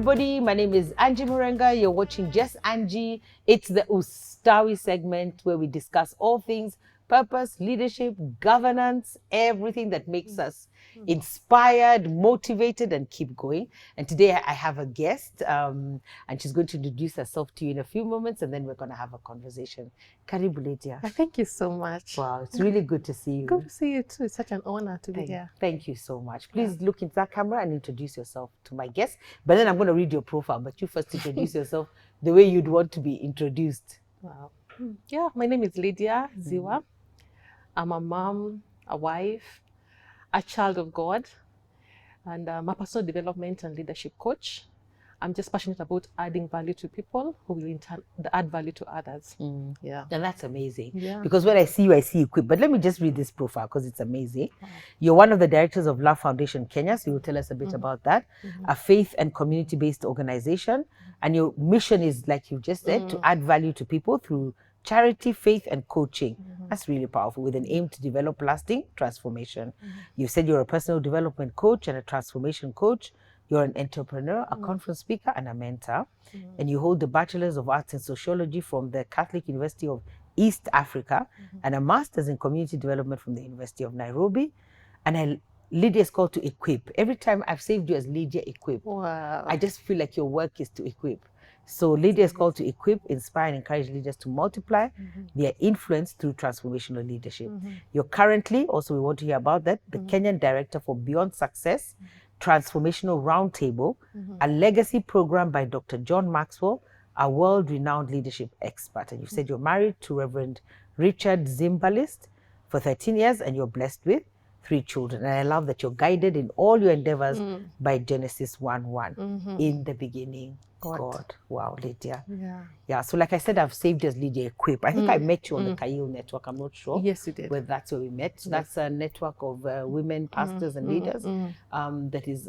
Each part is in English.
everybody. My name is Angie Murenga. You're watching Just Angie. It's the Ustawi segment where we discuss all things purpose, leadership, governance, everything that makes us inspired, motivated, and keep going. And today I have a guest, and she's going to introduce herself to you in a few moments, and then we're going to have a conversation. Karibu, Lydia. Thank you so much. Wow, it's really good to see you. Good to see you too. It's such an honor to be here. Thank you so much. Please look into that camera and introduce yourself to my guest. But then I'm going to read your profile, but you first introduce yourself the way you'd want to be introduced. Wow. Yeah, my name is Lydia Zziwa. I'm a mom, a wife, a child of God, and I'm a personal development and leadership coach. I'm just passionate about adding value to people who will in turn add value to others. Yeah. And that's amazing. Yeah. Because when I see you, I see equip. But let me just read this profile because it's amazing. You're one of the directors of Love Foundation Kenya, so you'll tell us a bit about that. A faith and community-based organization. And your mission is, like you just said, to add value to people through charity, faith, and coaching. That's really powerful, with an aim to develop lasting transformation. You said you're a personal development coach and a transformation coach. You're an entrepreneur, a conference speaker, and a mentor. And you hold the Bachelor's of Arts in Sociology from the Catholic University of East Africa and a Master's in Community Development from the University of Nairobi. And Lydia is called to equip. Every time I've saved you as Lydia Equip, Wow. I just feel like your work is to equip. So Lydia is called to equip, inspire, and encourage leaders to multiply their influence through transformational leadership. You're currently, also we want to hear about that, the Kenyan Director for Beyond Success, Transformational Roundtable, a legacy program by Dr. John Maxwell, a world-renowned leadership expert. And you said you're married to Reverend Richard Zimbalist for 13 years, and you're blessed with 3 children. And I love that you're guided in all your endeavors by Genesis 1:1. In the beginning, God. Wow, Lydia. Yeah, so like I said, I've saved as Lydia Equip. I think I met you on the Kail network. I'm not sure. Yes, you did. Whether that's where we met. So that's a network of women pastors and leaders that is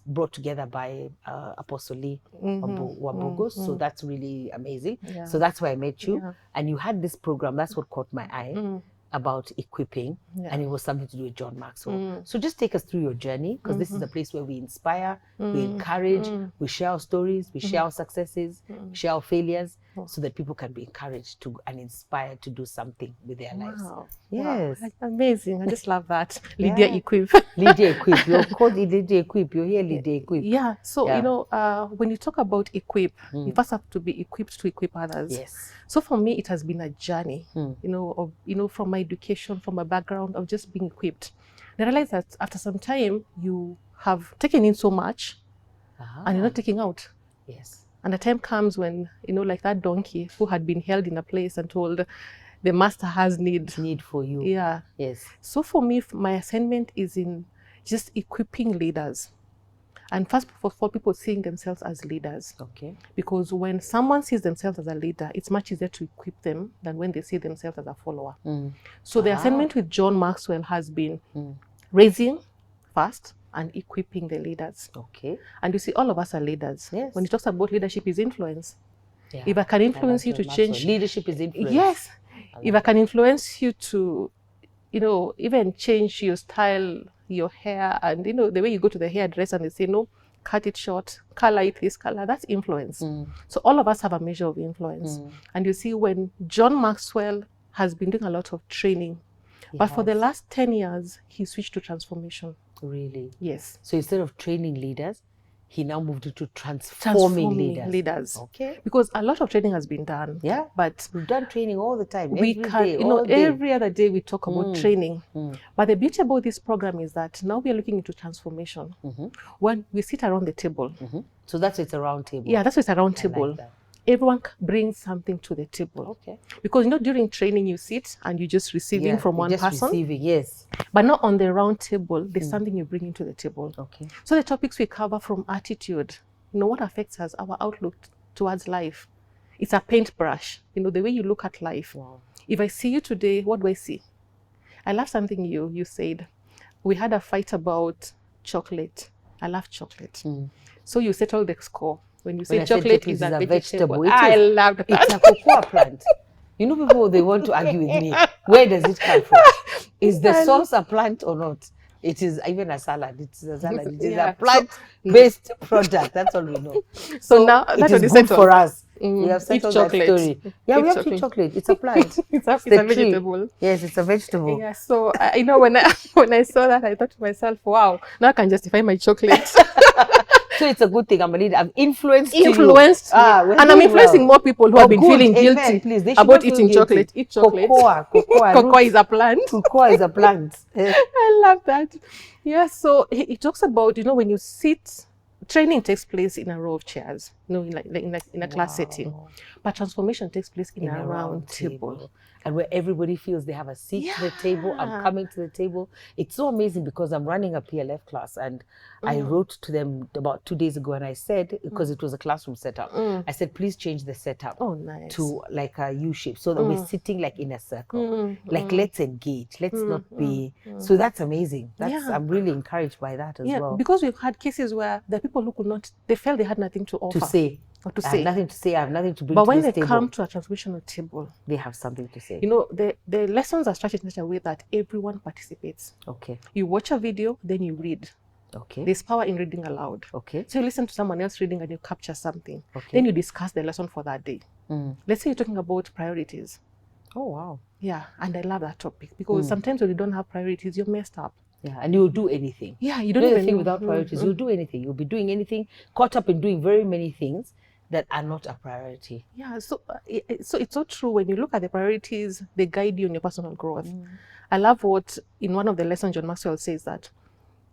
brought together by Apostle Lee Wabogos. So that's really amazing. So that's where I met you. And you had this program. That's what caught my eye. About equipping, and it was something to do with John Maxwell. So just take us through your journey, because this is a place where we inspire, we encourage, we share our stories, we share our successes, share our failures, so that people can be encouraged to and inspired to do something with their lives. Yes. Wow. Amazing. I just love that. Lydia Equip. Lydia Equip. You're called Lydia Equip. You're here, Lydia Equip. Yeah. So, you know, when you talk about equip, you first have to be equipped to equip others. Yes. So for me, it has been a journey, you know, from my education, from my background of just being equipped. And I realized that after some time, you have taken in so much and you're not taking out. Yes. And the time comes when, you know, like that donkey who had been held in a place and told the master has need for you. Yeah. Yes. So for me, my assignment is in just equipping leaders. And first, for people seeing themselves as leaders. Okay. Because when someone sees themselves as a leader, it's much easier to equip them than when they see themselves as a follower. So the assignment with John Maxwell has been raising first and equipping the leaders. Okay. And you see, all of us are leaders. Yes. When he talks about leadership is influence. Yeah. If I can influence you to change... Leadership is influence. Yes. If I can influence you to, you know, even change your style, your hair, and, you know, the way you go to the hairdresser and they say, no, cut it short, color it this color, that's influence. So all of us have a measure of influence. And you see, when John Maxwell has been doing a lot of training, but for the last 10 years, he switched to transformation. Really? Yes. So instead of training leaders, he now moved into transforming leaders. Okay. Because a lot of training has been done. Yeah. But we've done training all the time. We can, you know, every other day we talk about training. But the beauty about this program is that now we are looking into transformation. When we sit around the table. So that's it's a round table. Yeah, that's it's a round table. Like that. Everyone brings something to the table. Okay. Because, you know, during training you sit and you're just receiving from one person. Receiving, yes. But not on the round table, there's something you bring into the table. Okay. So the topics we cover, from attitude, you know, what affects us, our outlook towards life. It's a paintbrush, you know, the way you look at life. Wow. If I see you today, what do I see? I love something you said. We had a fight about chocolate. I love chocolate. So you settle the score. When you say chocolate is a vegetable. I love that. It's a cocoa plant. You know, people, they want to argue with me. Where does it come from? Is the sauce a plant or not? It is even a salad. It's a salad. It is Yeah. a plant-based product. That's all we know. So now it that is was good for us. Mm, We have eat settled that chocolate. story. Yeah, we have to eat chocolate. It's a plant. It's a the tree. vegetable. Yes, it's a vegetable. Yeah. So I know when I saw that, I thought to myself, wow, now I can justify my chocolate. So it's a good thing. I'm a leader. I've influenced you. And I'm influencing more people who have been feeling guilty Please. They about eating chocolate. Eat chocolate. Cocoa is a plant. Cocoa is a plant. I love that. Yeah. So he talks about, when you sit, training takes place in a row of chairs, in a class setting, but transformation takes place in a round table. And where everybody feels they have a seat to the table. I'm coming to the table. It's so amazing because I'm running a PLF class, and I wrote to them about 2 days ago, and I said, because it was a classroom setup, I said, please change the setup to like a U shape, so that we're sitting like in a circle. Like, let's engage. Let's not be. So that's amazing. I'm really encouraged by that as well. Because we've had cases where the people who could not, they felt they had nothing to offer. To say. I have nothing to say. I have nothing to bring but to when this they table. come to a transformational table, they have something to say. The lessons are structured in such a way that everyone participates. Okay. You watch a video, then you read. Okay. There's power in reading aloud. Okay. So you listen to someone else reading and you capture something. Okay. Then you discuss the lesson for that day. Let's say you're talking about priorities. Oh, wow. Yeah, and I love that topic because sometimes when you don't have priorities, you're messed up. Yeah, and you'll do anything. Yeah, you don't even think without priorities. You'll do anything. You'll be doing anything, caught up in doing very many things that are not a priority. Yeah, so it's so true. When you look at the priorities, they guide you in your personal growth. I love what in one of the lessons John Maxwell says that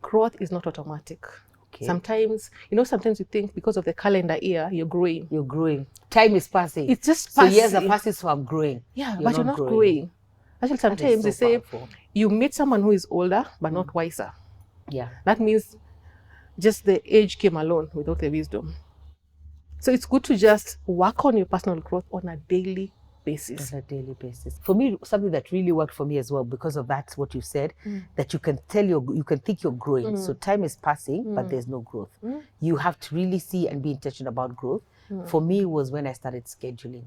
growth is not automatic. Okay. Sometimes you think because of the calendar year you're growing. You're growing. Time is passing. It's just passing. So years are passing, so I'm growing. Yeah, but you're not growing. Actually, sometimes they say you meet someone who is older but not wiser. Yeah. That means just the age came alone without the wisdom. So it's good to just work on your personal growth on a daily basis. On a daily basis. For me, something that really worked for me as well, because of that, what you said, that you can think you're growing. So time is passing, but there's no growth. You have to really see and be intentional about growth. For me, was when I started scheduling.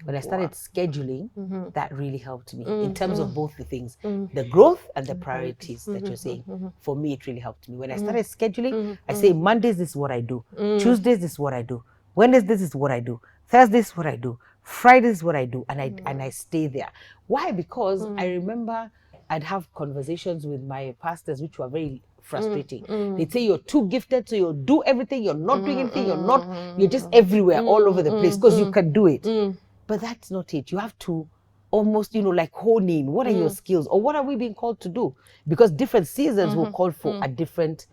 When I started scheduling, that really helped me in terms of both the things, the growth and the priorities that you're saying. For me, it really helped me. When I started scheduling, I say, Mondays, this is what I do. Tuesdays, this is what I do. Wednesdays, this is what I do. Thursdays, is what I do. Fridays, is what I do. And I stay there. Why? Because I remember I'd have conversations with my pastors, which were very frustrating. They'd say, you're too gifted, so you'll do everything. You're not doing anything. You're just everywhere, all over the place, because you can do it. But that's not it. You have to almost, like hone in. What are your skills? Or what are we being called to do? Because different seasons will call for a different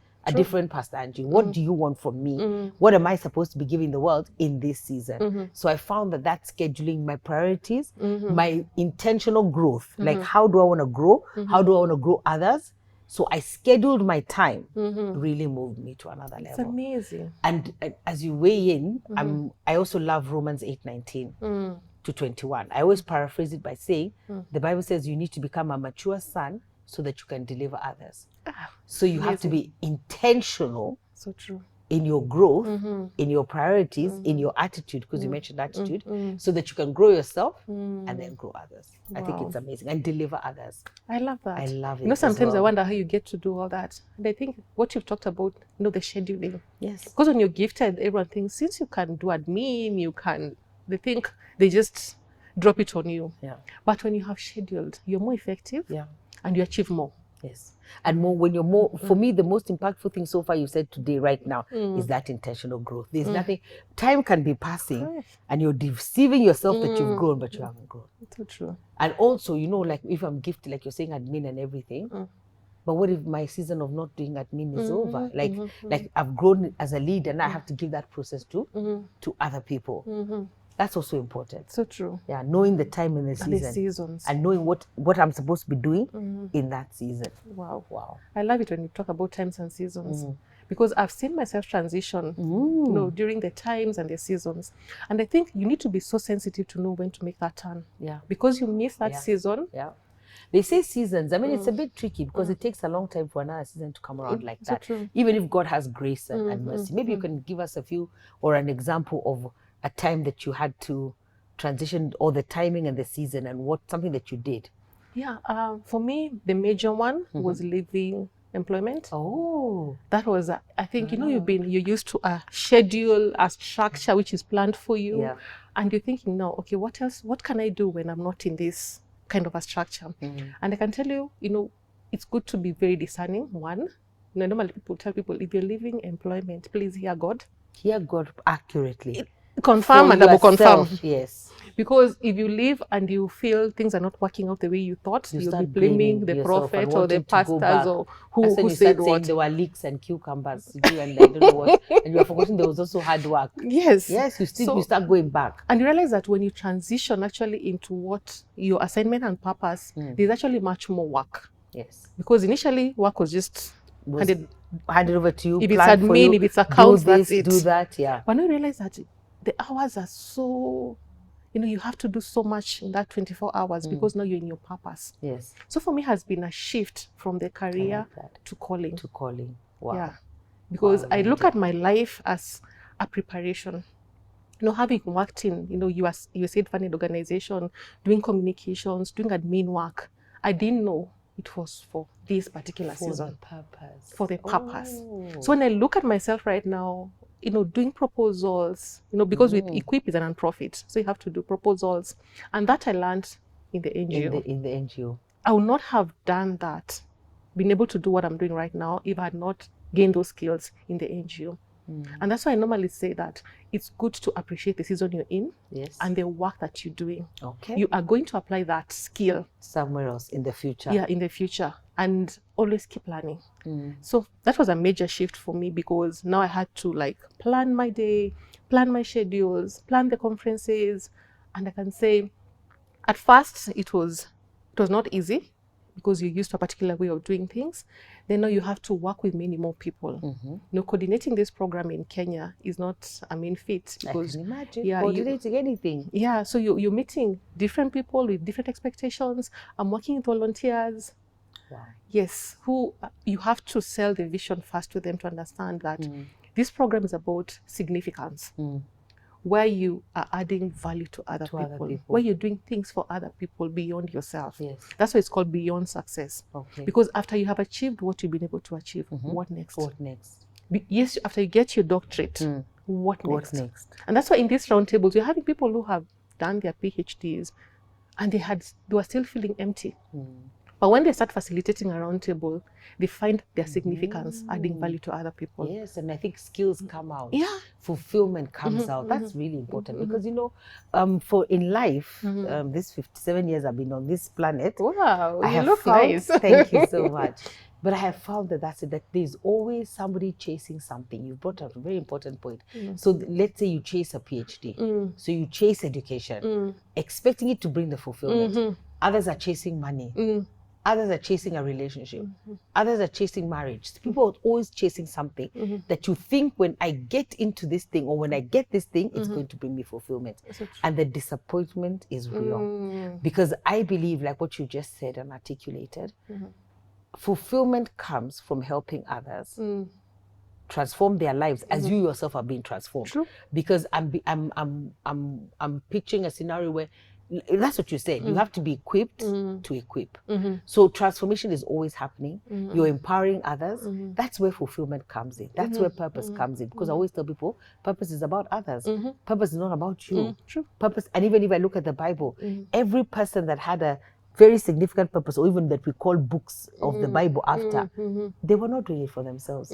Pastor Angie. What do you want from me? What am I supposed to be giving the world in this season? So I found that scheduling my priorities, my intentional growth, like how do I want to grow? How do I want to grow others? So I scheduled my time, really moved me to another level. It's amazing. And as you weigh in, I also love Romans 8:19 to 21. I always paraphrase it by saying, the Bible says you need to become a mature son so that you can deliver others. So you have to be intentional. So true. In your growth, in your priorities, in your attitude, because you mentioned attitude, so that you can grow yourself and then grow others. Wow. I think it's amazing. And deliver others. I love that. I love it. Sometimes I wonder how you get to do all that. And I think what you've talked about, the scheduling. Yes. Because when you're gifted, everyone thinks, since you can do admin, they think they just drop it on you. Yeah. But when you have scheduled, you're more effective. Yeah. And you achieve more. Yes. And more when you're more, for me, the most impactful thing so far you said today, right now, is that intentional growth. There's nothing, time can be passing and you're deceiving yourself that you've grown, but you haven't grown. It's so true. And also, like if I'm gifted, like you're saying admin and everything, but what if my season of not doing admin is over? Like I've grown as a leader and I have to give that process to other people. That's also important. So true. Yeah, knowing the time in the season. And the seasons. And knowing what I'm supposed to be doing in that season. Wow. Wow. I love it when you talk about times and seasons. Because I've seen myself transition, during the times and the seasons. And I think you need to be so sensitive to know when to make that turn. Yeah. Because you miss that season. Yeah. They say seasons. I mean, it's a bit tricky because it takes a long time for another season to come around like that. So even if God has grace and mercy. Maybe you can give us a few or an example of a time that you had to transition, or the timing and the season, and something that you did. Yeah, for me, the major one was leaving employment. Oh. That was, I think, you're used to a schedule, a structure which is planned for you. Yeah. And you're thinking, no, okay, what else? What can I do when I'm not in this kind of a structure? Mm. And I can tell you, it's good to be very discerning. One, normally people tell people, if you're leaving employment, please hear God. Hear God accurately. Confirm and double confirm. Yes. Because if you leave and you feel things are not working out the way you thought, you'll be blaming the prophet or the pastors or who said what. There were leeks and cucumbers, and I don't know what, and you are forgetting there was also hard work. Yes. Yes, you start going back. And you realize that when you transition actually into what your assignment and purpose, there's actually much more work. Yes. Because initially work was just handed over to you. If it's admin, if it's accounts, that's it. Do that, yeah. But now you realize that the hours are so, you have to do so much in that 24 hours because now you're in your purpose. Yes. So for me, has been a shift from the career to calling. To calling. Wow. Yeah. Because I look at my life as a preparation. Having worked in, USAID funded organization, doing communications, doing admin work, I didn't know it was for this particular season. For the purpose. So when I look at myself right now, doing proposals, because with Equip is a non-profit, so you have to do proposals. And that I learned in the NGO. In the NGO. I would not have done that, been able to do what I'm doing right now if I had not gained those skills in the NGO. And that's why I normally say that it's good to appreciate the season you're in and the work that you're doing. Okay. You are going to apply that skill somewhere else in the future. Yeah, in the future. And always keep learning. So that was a major shift for me because now I had to plan my day, plan my schedules, plan the conferences. And I can say at first it was not easy because you're used to a particular way of doing things. Then now you have to work with many more people. Coordinating this program in Kenya is not a mean feat. Because, I can imagine coordinating anything. Yeah, so you're meeting different people with different expectations. I'm working with volunteers. Wow. Yes, who you have to sell the vision first to them to understand that this program is about significance. Where you are adding value to other people, where you're doing things for other people beyond yourself. Yes. That's why it's called beyond success. Okay. Because after you have achieved what you've been able to achieve, what next? What next? Yes, after you get your doctorate, what next? What next? And that's why in these roundtables, you're having people who have done their PhDs and they were still feeling empty. But when they start facilitating a roundtable, they find their significance, adding value to other people. Yes, and I think skills come out. Yeah. Fulfillment comes out. That's really important because, for in life, this 57 years I've been on this planet. Wow, I you have look found, nice. Thank you so much. But I have found that there's always somebody chasing something. You brought up a very important point. So let's say you chase a PhD. So you chase education, expecting it to bring the fulfillment. Others are chasing money. Others are chasing a relationship. Others are chasing marriage. People are always chasing something that you think when I get into this thing or when I get this thing, it's going to bring me fulfillment. And the disappointment is real. Because I believe, like what you just said and articulated, fulfillment comes from helping others transform their lives as you yourself are being transformed. True. Because I'm picturing a scenario where that's what you said. You have to be equipped to equip. So transformation is always happening. You're empowering others. That's where fulfillment comes in. That's where purpose comes in. Because I always tell people, purpose is about others. Purpose is not about you. True. Purpose, and even if I look at the Bible, every person that had a very significant purpose, or even that we call books of the Bible after, they were not doing it for themselves.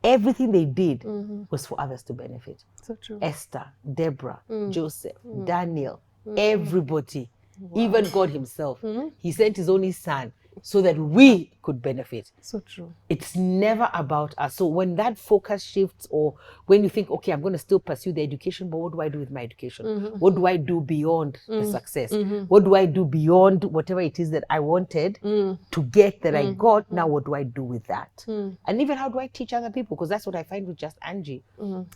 Everything they did was for others to benefit. So true. Esther, Deborah, Joseph, Daniel, everybody, even God himself, he sent his only son so that we could benefit. So true. It's never about us. So when that focus shifts, or when you think, okay, I'm going to still pursue the education, but what do I do with my education? What do I do beyond the success? What do I do beyond whatever it is that I wanted to get that I got? Now, what do I do with that? And even how do I teach other people? Because that's what I find with Just Angie.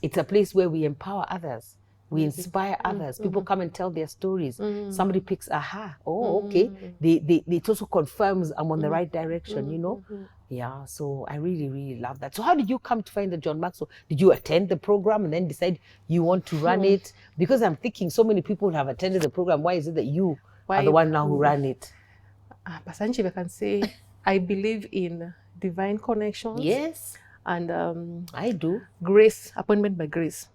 It's a place where we empower others. We inspire others. People come and tell their stories. Somebody picks, okay. It also confirms I'm on the right direction, Yeah, so I really, really love that. So how did you come to find the John Maxwell? Did you attend the program and then decide you want to run it? Because I'm thinking so many people have attended the program. Why is it that you are the one now who ran it? Pastor Angie, I can say I believe in divine connections. Yes, And I do. grace, appointment by grace.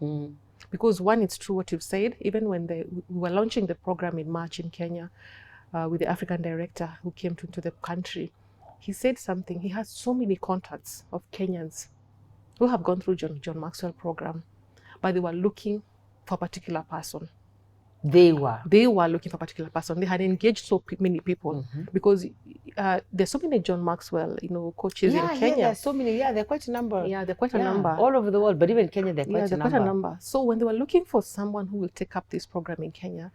Because one, it's true what you've said. Even when we were launching the program in March in Kenya, with the African director who came to the country, he said something. He has so many contacts of Kenyans who have gone through John Maxwell program, but they were looking for a particular person. They were looking for a particular person. They had engaged so many people because there's so many John Maxwell, coaches in Kenya. Yeah, there's so many. Yeah, they're quite a number. Yeah, they're quite a number. All over the world, but even Kenya, they're quite a number. So when they were looking for someone who will take up this program in Kenya,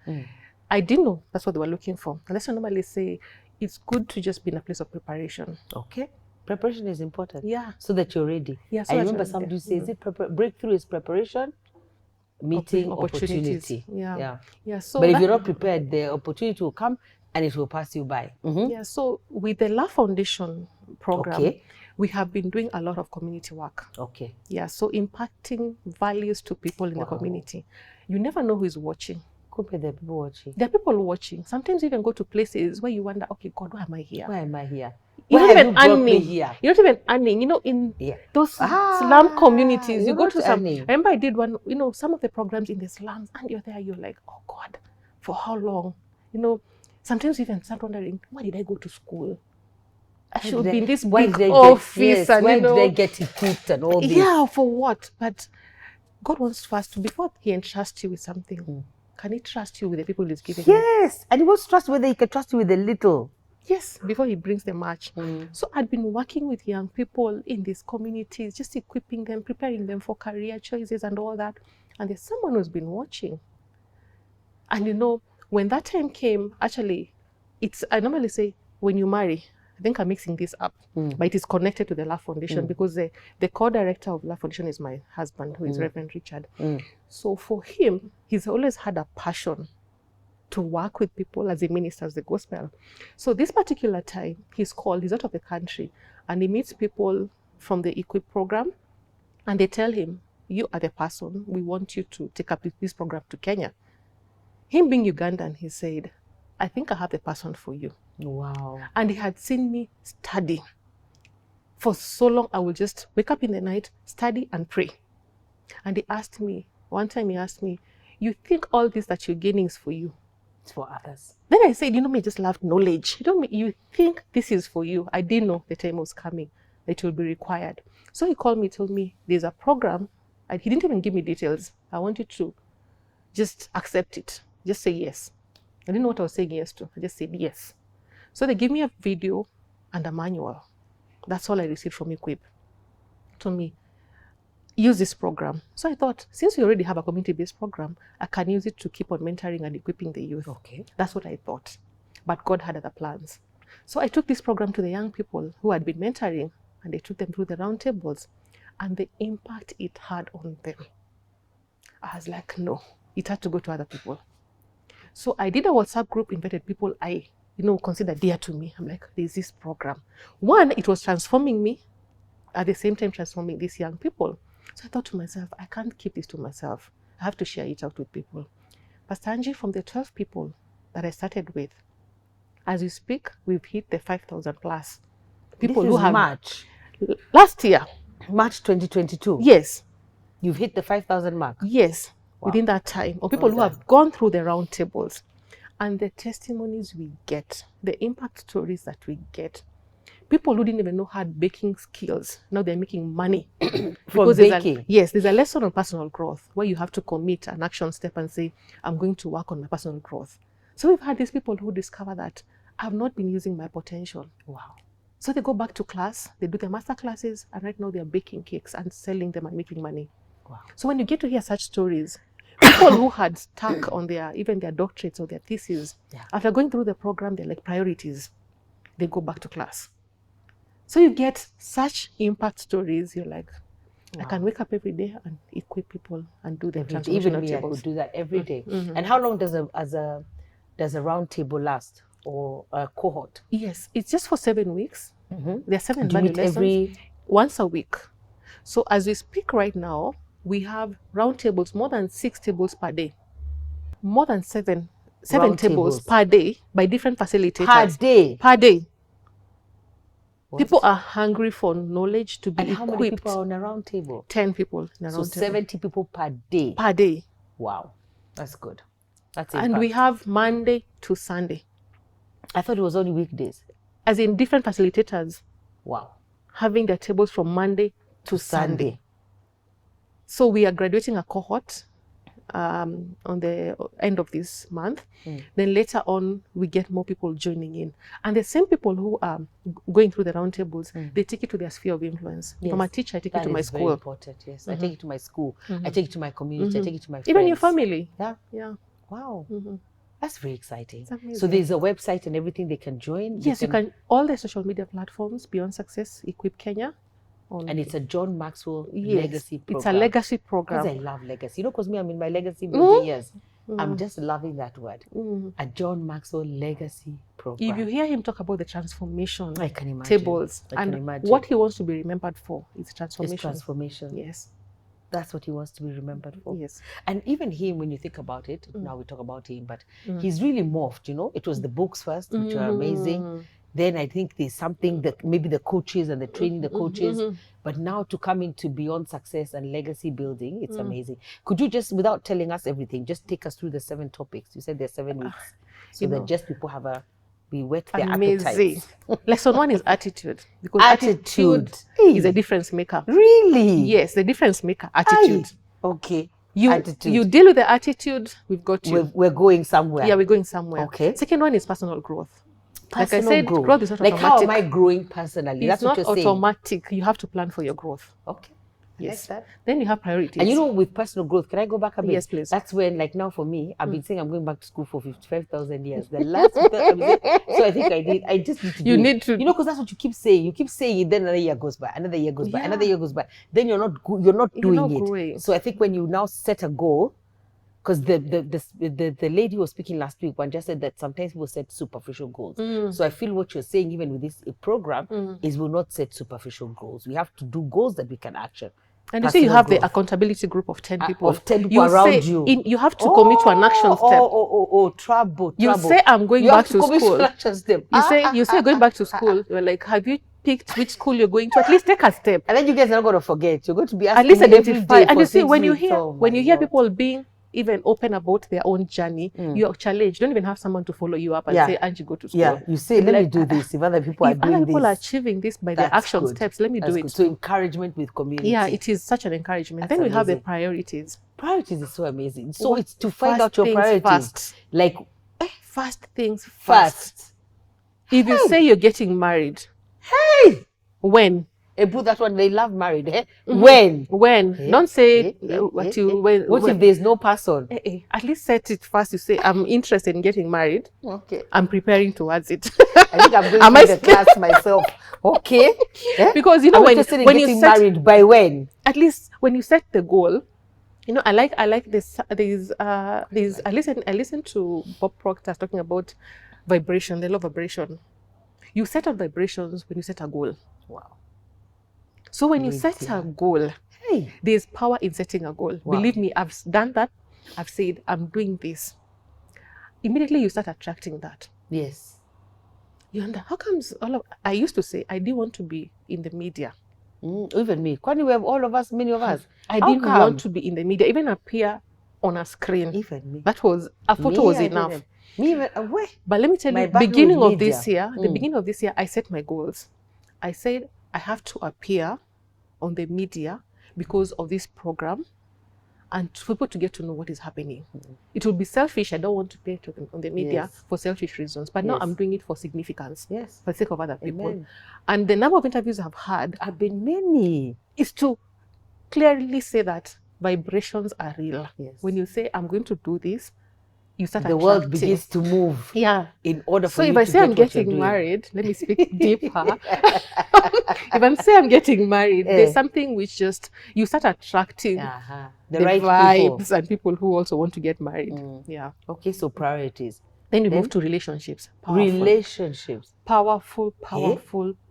I didn't know that's what they were looking for. And that's why I normally say it's good to just be in a place of preparation. Okay. Preparation is important. Yeah. So that you're ready. Yeah, so I remember somebody says breakthrough is preparation, meeting opportunity. Yeah. So but if you're not prepared, the opportunity will come and it will pass you by. Yeah. So with the Love Foundation program, we have been doing a lot of community work. Okay. Yeah. So impacting values to people in the community. You never know who is watching. There are people watching. There are people watching. Sometimes you even go to places where you wonder, okay, God, why am I here? Why am I here? You're not even earning. You're not even earning. In those slum communities, you go to some. I remember I did one, some of the programs in the slums, and you're there, you're like, oh God, for how long? Sometimes you even start wondering, why did I go to school? I should be in this big office. Why did I get equipped and all this? Yeah, for what? But God wants first, before He entrusts you with something, can He trust you with the people He's giving you? Yes, and He wants to trust whether He can trust you with a little. Yes, before He brings the much. So I'd been working with young people in these communities, just equipping them, preparing them for career choices and all that. And there's someone who's been watching. And when that time came, actually, I normally say, when you marry, I think I'm mixing this up, but it is connected to the Love Foundation because the co-director of Love Foundation is my husband, who is Reverend Richard. So for him, he's always had a passion to work with people as he ministers the gospel. So this particular time, he's out of the country, and he meets people from the Equip program, and they tell him, you are the person, we want you to take up this program to Kenya. Him being Ugandan, he said, I think I have the person for you. Wow. And he had seen me study. For so long, I would just wake up in the night, study and pray. And one time he asked me, you think all this that you're gaining is for you? It's for others. Then I said, me, I just love knowledge. You think this is for you? I didn't know the time was coming, it will be required. So he called me, told me, there's a program. He didn't even give me details. I want you to just accept it. Just say yes. I didn't know what I was saying yes to. I just said yes. So they gave me a video and a manual. That's all I received from Equip. Told me, use this program. So I thought, since we already have a community-based program, I can use it to keep on mentoring and equipping the youth. Okay. That's what I thought. But God had other plans. So I took this program to the young people who had been mentoring, and they took them through the roundtables, and the impact it had on them. I was like, no, it had to go to other people. So I did a WhatsApp group, invited people I consider dear to me. I'm like, there's this program. One, it was transforming me, at the same time transforming these young people. So I thought to myself, I can't keep this to myself. I have to share it out with people. Pastor Angie, from the 12 people that I started with, as we speak, we've hit the 5,000 plus. People this who is have March. Last year. March 2022. Yes. You've hit the 5,000 mark. Yes. Wow. Within that time, or people who have gone through the roundtables. And the testimonies we get, the impact stories that we get, people who didn't even know had baking skills, now they're making money. From baking? There's a lesson on personal growth where you have to commit an action step and say, I'm going to work on my personal growth. So we've had these people who discover that I've not been using my potential. Wow. So they go back to class, they do their master classes, and right now they're baking cakes and selling them and making money. Wow. So when you get to hear such stories, people who had stuck on even their doctorates or their theses, after going through the program, they're like priorities. They go back to class. So you get such impact stories. You're like, I can wake up every day and equip people and do the transformational Even me, tables. I could do that every day. And how long does a round table last, or a cohort? Yes, it's just for 7 weeks. There are 7 value lessons once a week. So as we speak right now, we have round tables, more than 6 tables per day. More than 7 tables per day by different facilitators. Per day? Per day. People are hungry for knowledge to be And equipped. how many people are on a round table? 10 people in a round So table. 70 people per day. Per day. Wow, that's good. That's And we have Monday to Sunday. I thought it was only weekdays. As in different facilitators. Wow. Having their tables from Monday to Sunday. So we are graduating a cohort on the end of this month. Then later on, we get more people joining in. And the same people who are going through the roundtables, they take it to their sphere of influence. Yes. From a teacher, I take it to my school. That is very important, yes. I take it to my school. I take it to my community. I take it to my friends. Even your family. Yeah. Yeah. Wow. That's very exciting. Amazing. So there's a website and everything they can join? Yes, you can. All the social media platforms, Beyond Success, Equip Kenya. And it's a John Maxwell legacy program. It's a legacy program. Because I love legacy. You know, because me, I'm in my legacy building years. I'm just loving that word. A John Maxwell legacy program. If you hear him talk about the transformation I can imagine. tables, what he wants to be remembered for is transformation. It's transformation. Yes. That's what he wants to be remembered for. Yes. And even him, when you think about it, now we talk about him, but he's really morphed, you know. It was the books first, which are amazing. Then I think there's something that maybe the coaches and the training the coaches, but now to come into Beyond Success and legacy building, it's amazing. Could you just, without telling us everything, just take us through the 7 topics? You said there's 7 weeks, so that just people have we whet their appetites. Lesson 1 is attitude, because attitude is a difference maker. Really? Yes, the difference maker, attitude. Okay. You deal with the attitude, we've got you. We're going somewhere. Yeah, we're going somewhere. Okay. Second one is personal growth. Like I said, growth is not like automatic. How am I growing personally? It's That's what not you're saying. automatic. You have to plan for your growth. Okay. Yes. Like that. Then you have priorities. And you know, with personal growth, can I go back a bit? Yes, please. That's when, like now for me, I've been saying I'm going back to school for 55,000 years. The last so I think I just need to do it. You know, because that's what you keep saying. You keep saying it, then another year goes by, another year goes by, another year goes by. Then you're not doing it. Growing. So I think when you now set a goal, because the lady who was speaking last week, one just said that sometimes people set superficial goals. So I feel what you're saying, even with this program, is we'll not set superficial goals. We have to do goals that we can action. And you see, you have the accountability group of 10 people. Of 10 people around you. You have to commit to an action step. Trouble. You say, I'm going back to school. You say going back to school. You're like, have you picked which school you're going to? At least take a step. And then you guys are not going to forget. You're going to be asking at least identify. And you see, when you hear God. people being even open about their own journey, you are challenged. You don't even have someone to follow you up and say, Angie, go to school. Yeah, you say, let me do this. If other people are doing this. If other people are achieving this by their action steps, let me do it. So encouragement with community. Yeah, it is such an encouragement. Then we have the priorities. Priorities is so amazing. So it's to find out your priorities. First. Like, first things first. If you say you're getting married, when? Put that one, they love married. When? Don't say what if there's no person? At least set it first. You say, I'm interested in getting married. Okay. I'm preparing towards it. I think I'm going to the class myself. Okay. Because you know, when you set married, by when? At least when you set the goal, you know, I like this. I listen to Bob Proctor talking about vibration, the law of vibration. You set up vibrations when you set a goal. Wow. So when you set a goal, there's power in setting a goal. Wow. Believe me, I've done that. I've said, I'm doing this. Immediately you start attracting that. Yes. You wonder, how comes I used to say, I didn't want to be in the media. Even me. Kwani we have all of us, many of us. I didn't want to be in the media, even appear on a screen. Even me. That was, a photo was enough. Me even, but let me tell you, beginning of this year, I set my goals. I said, I have to appear on the media because of this program and for people to get to know what is happening. It will be selfish. I don't want to appear on the media for selfish reasons. But now I'm doing it for significance, for the sake of other people. Amen. And the number of interviews I've had have been many. Is to clearly say that vibrations are real. Yes. When you say, I'm going to do this, you start the world begins to move. Yeah. In order for you to get what you're doing. So if I say I'm getting married, let me speak deeper. If I'm saying I'm getting married, there's something which just, you start attracting the right vibes people. And people who also want to get married. Yeah. Okay, so priorities. Then you move to relationships. Powerful. Relationships. Powerful.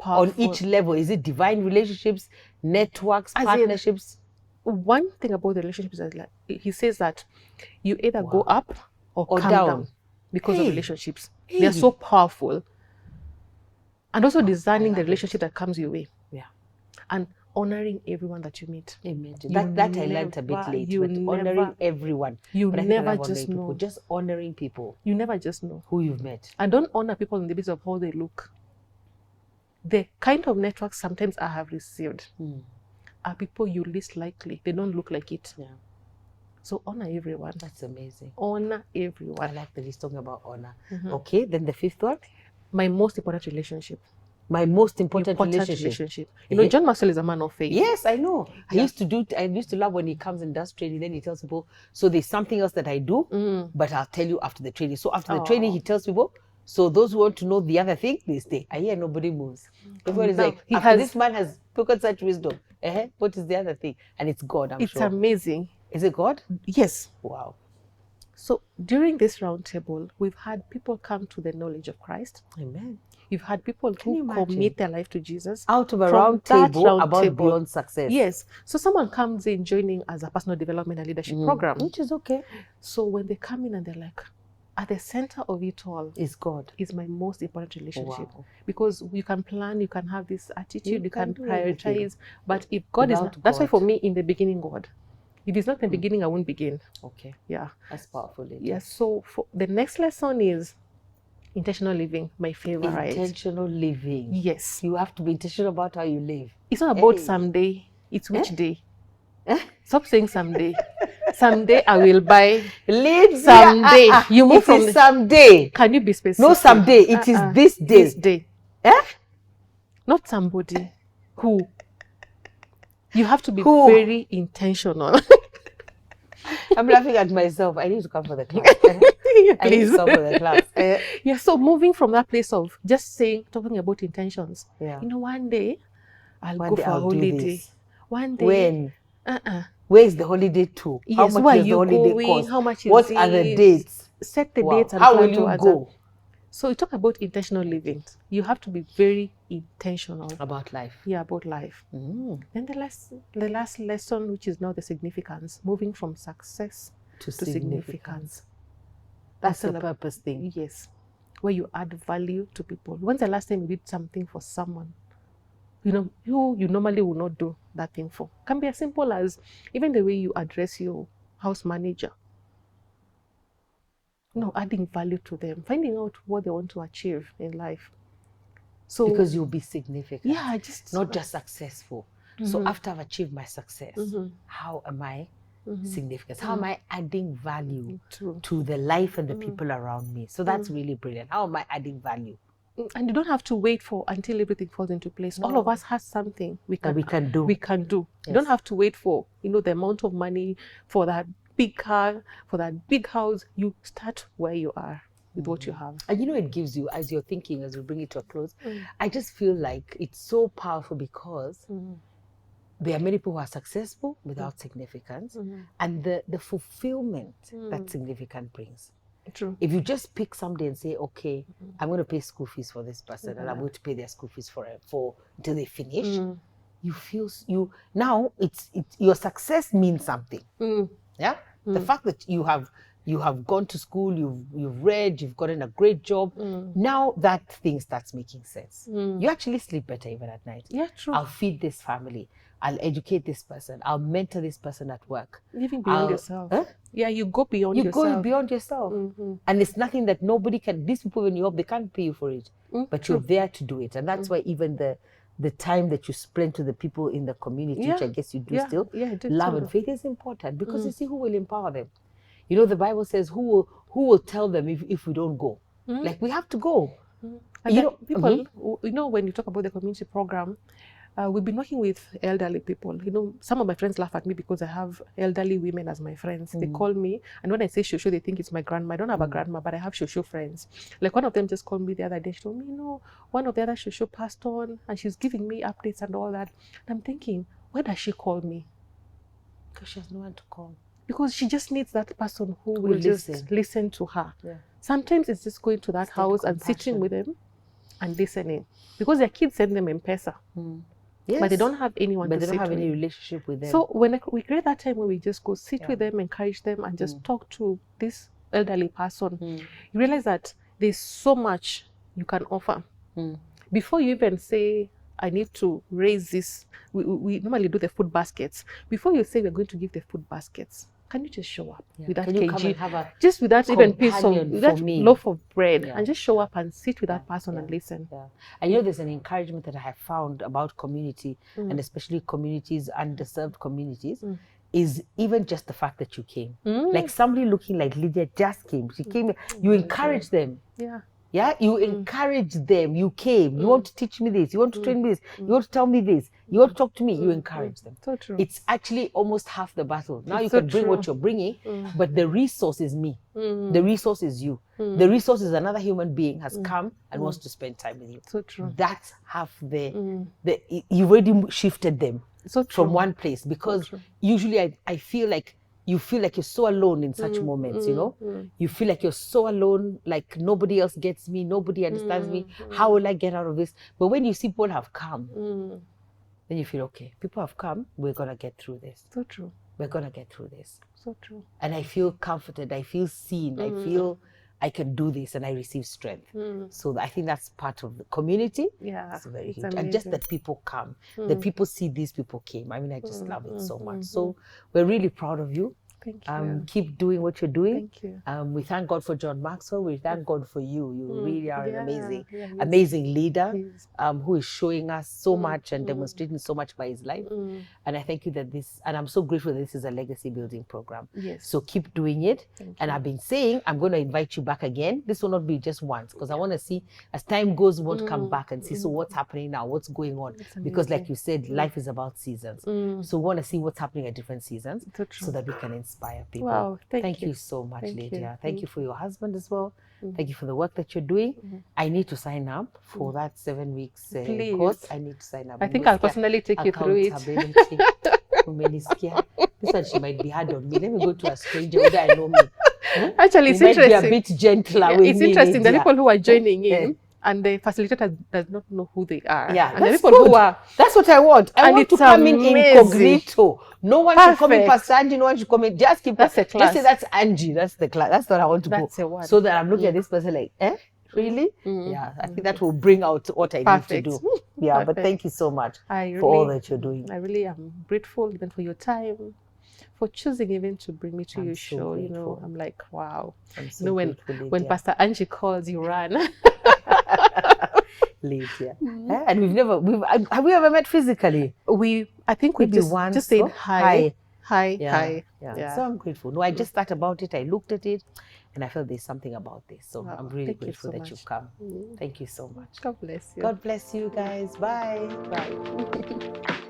On each level. Is it divine relationships, networks, partnerships? One thing about the relationships is like, he says that you either go up or come down because of relationships. They are so powerful. And also discerning the love relationship that comes your way. Yeah. And honoring everyone that you meet. Amen. That I learned a bit late, but honoring everyone. You But I think I never love just honoring know. people. Just honoring people You never just know. who you've met. And don't honor people on the basis of how they look. The kind of networks sometimes I have received are people you least likely. They don't look like it. Yeah. So honor everyone. That's amazing. Honor everyone. I like that he's talking about honor. Okay, then the fifth one. My most important relationship. My most important relationship. You know, John Maxwell is a man of faith. Yes, I know. Yeah. I used to love when he comes and does training, then he tells people, so there's something else that I do, but I'll tell you after the training. So after the training, he tells people, so those who want to know the other thing, they stay. I hear nobody moves. Everyone is like, this man has spoken such wisdom. What is the other thing? And it's God, I'm sure. It's amazing. Is it God? Yes. Wow. So during this round table, we've had people come to the knowledge of Christ. Amen. You've had people who commit their life to Jesus. Out of a round table about beyond success. Yes. So someone comes in joining as a personal development and leadership program. Which is okay. So when they come in and they're like, at the center of it all is God. Is my most important relationship. Wow. Because you can plan, you can have this attitude, you can prioritize. Everything. But if God is not, that's why for me in the beginning, God. If it's not in the beginning, I won't begin. Okay. Yeah. That's powerful. Lydia. Yeah. So for the next lesson is intentional living, my favorite. Intentional living. Yes. You have to be intentional about how you live. It's not about someday. It's which day. Stop saying someday. Someday I will buy. Lydia, someday. You move from someday. Can you be specific? No, someday. It is this day. This day. Not somebody. Who? You have to be very intentional. I'm laughing at myself. I need to come for the class. I need to come for the class. Yeah, so moving from that place of just talking about intentions. Yeah. You know, one day I'll go for a holiday. One day. When? Where is the holiday to? Yes, how much where does the holiday going? cost? How much is what it? Are the dates? Set the dates and how will you go? So you talk about intentional living. You have to be very intentional about life. Yeah, about life. Then the last lesson, which is now the significance, moving from success to significance. That's the purpose thing. Yes, where you add value to people. When's the last time you did something for someone? You know, you normally will not do that thing for. Can be as simple as even the way you address your house manager. No, adding value to them, finding out what they want to achieve in life. So because you'll be significant. Yeah, not just successful. So after I've achieved my success, how am I significant? How am I adding value to the life and the people around me? So that's really brilliant. How am I adding value? And you don't have to wait for until everything falls into place. No. All of us has something we can do. We can do. Yes. You don't have to wait for, the amount of money, for that big car, for that big house. You start where you are with what you have. And it gives you, as you're thinking, as we bring it to a close, I just feel like it's so powerful because there are many people who are successful without significance and the fulfillment that significance brings. True. If you just pick somebody and say, okay, I'm going to pay school fees for this person and I'm going to pay their school fees for until they finish, you feel now it's your success means something. Yeah. The fact that you have gone to school, you've read, you've gotten a great job. Now that thing starts making sense. You actually sleep better even at night. Yeah, true. I'll feed this family. I'll educate this person. I'll mentor this person at work. Living beyond yourself. Yeah, you go beyond yourself. You go beyond yourself. And it's nothing that nobody can, these people when you help, they can't pay you for it. But you're there to do it. And that's why even the time that you spend to the people in the community, which I guess you do still, love and faith is important because you see who will empower them. The Bible says who will tell them if we don't go. Like we have to go. And people, when you talk about the community program, we've been working with elderly people. Some of my friends laugh at me because I have elderly women as my friends. They call me, and when I say shosho, they think it's my grandma. I don't have a grandma, but I have shosho friends. Like one of them just called me the other day. She told me, one of the other shosho passed on, and she's giving me updates and all that. And I'm thinking, why does she call me? Because she has no one to call. Because she just needs that person who will just listen to her. Yeah. Sometimes it's just going to that house and sitting with them and listening. Because their kids send them M-Pesa. Yes. But they don't have anyone to sit with. But they don't have any relationship with them. So when we create that time where we just go sit with them, encourage them, and just talk to this elderly person, you realize that there's so much you can offer. before you even say, I need to raise this, we normally do the food baskets. Before you say we're going to give the food baskets, can you just show up with that Can you come kg, and have a just with that even piece of companion with that for me? loaf of bread, Yeah. and just show up and sit with Yeah, that person and listen. Yeah. And you know, there's an encouragement that I have found about community, and especially communities, underserved communities, is even just the fact that you came. Like somebody looking like Lydia just came. She came. You encourage them. Yeah. Yeah, you encourage them. You came. You want to teach me this. You want to train me this. You want to tell me this. You want to talk to me. You encourage them. So true. It's actually almost half the battle. Now It's you so can bring true. what you're bringing, but the resource is me. The resource is you. The resource is another human being has come and wants to spend time with you. So true. That's half you've already shifted them So true. from one place, because usually I feel like you feel like you're so alone in such moments, you know? You feel like you're so alone, like nobody else gets me, nobody understands me. How will I get out of this? But when you see people have come, then you feel, okay, people have come, we're going to get through this. So true. We're going to get through this. So true. And I feel comforted, I feel seen, I feel I can do this, and I receive strength. So I think that's part of the community. Yeah, it's very it's huge. And amazing. just that people come, that people see these people came. I mean, I just love it so much. So we're really proud of you. Thank you. Keep doing what you're doing. Thank you. We thank God for John Maxwell. We thank God for you. You really are an Yeah, amazing leader, Yes. who is showing us so much and demonstrating so much by his life. And I thank you that and I'm so grateful that this is a legacy building program. Yes. So keep doing it. Thank And you. I've been saying, I'm going to invite you back again. This will not be just once, because I want to see, as time goes, we want to come back and see, so what's happening now? What's going on? Because like you said, life is about seasons. So we want to see what's happening at different seasons, So true. so that we can inspire people. Wow. Thank you so much, Thank you. Lydia. Thank you for your husband as well. Thank you for the work that you're doing. I need to sign up for that 7 weeks Please. course. I need to sign up. I think I'll personally take you through it. Accountability. Umenisikia? This one, she might be hard on me. Let me go to a stranger whether I know me. Actually, it's You might be interesting. a bit gentler Yeah, with it's me, interesting. The Lydia. people who are joining in, and the facilitator does not know who they are. Yeah, and the that's people good. who are That's what I want. I And want to it's come in amazing. incognito. No one should come in Perfect. Pastor Angie, no one should come in. Just keep That's a Just class. say that's Angie. That's the class. That's what I want to That's go. the one. So that I'm looking at this person like, really? Yeah, I think that will bring out what I Perfect. need to do. Yeah, but Perfect. thank you so much I for all really- that you're doing. I really am grateful even for your time, for choosing even to bring me to I'm your so show. You grateful. know, I'm like, wow. I'm so You know, grateful, when Lydia. Pastor Angie calls, you run. Lydia. And have we ever met physically? I think we Maybe just once, said no? hi. Hi. Yeah. So I'm grateful. No, I just thought about it. I looked at it, and I felt there's something about this. So Wow, I'm really thank you grateful so that you've much. come. Thank you so much. God bless you. God bless you guys. Bye. Bye.